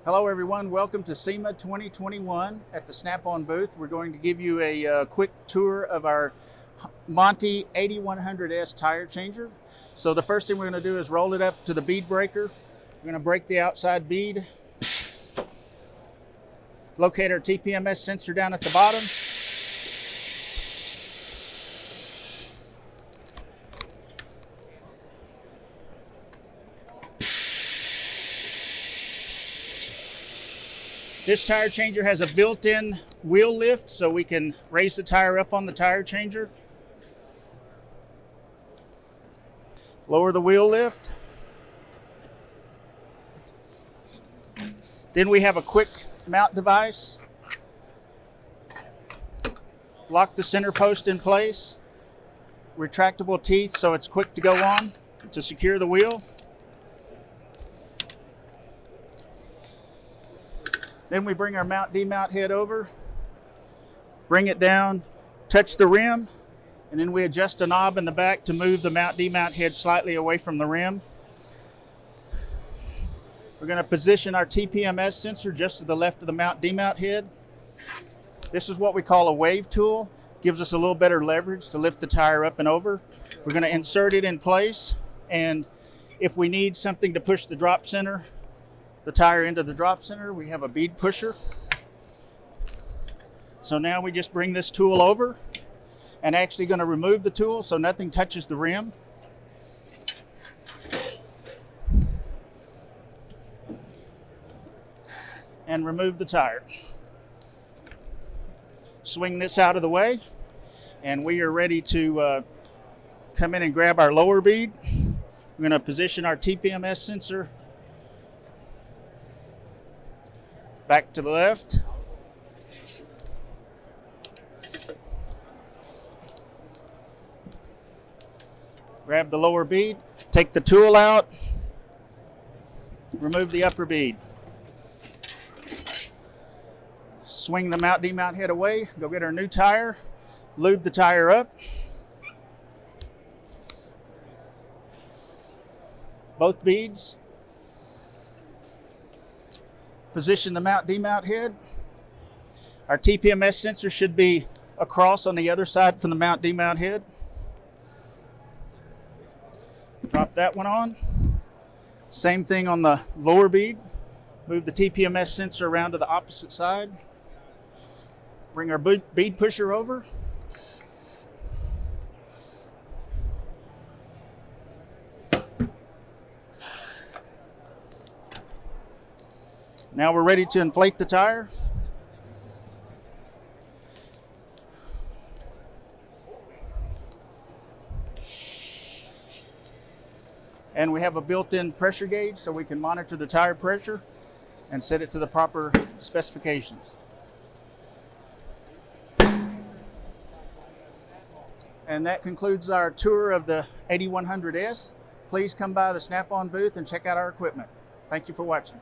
Hello everyone, welcome to SEMA 2021 at the Snap-on booth. We're going to give you a quick tour of our Monty 8100S tire changer. So the first thing we're going to do is roll it up to the bead breaker. We're going to break the outside bead. Locate our TPMS sensor down at the bottom. This tire changer has a built-in wheel lift, so we can raise the tire up on the tire changer. Lower the wheel lift. Then we have a quick mount device. Lock the center post in place. Retractable teeth so it's quick to go on to secure the wheel. Then we bring our mount demount head over, bring it down, touch the rim, and then we adjust a knob in the back to move the mount demount head slightly away from the rim. We're going to position our TPMS sensor just to the left of the mount demount head. This is what we call a wave tool. Gives us a little better leverage to lift the tire up and over. We're going to insert it in place, and if we need something to push the drop center, the tire into the drop center, we have a bead pusher. So now we just bring this tool over and actually going to remove the tool so nothing touches the rim. And remove the tire. Swing this out of the way, and we are ready to come in and grab our lower bead. We're going to position our TPMS sensor back to the left. Grab the lower bead, take the tool out, remove the upper bead. Swing the mount demount head away, go get our new tire, lube the tire up. Both beads. Position the mount demount head. Our TPMS sensor should be across on the other side from the mount demount head. Drop that one on. Same thing on the lower bead. Move the TPMS sensor around to the opposite side. Bring our bead pusher over. Now we're ready to inflate the tire. And we have a built-in pressure gauge so we can monitor the tire pressure and set it to the proper specifications. And that concludes our tour of the 8100S. Please come by the Snap-on booth and check out our equipment. Thank you for watching.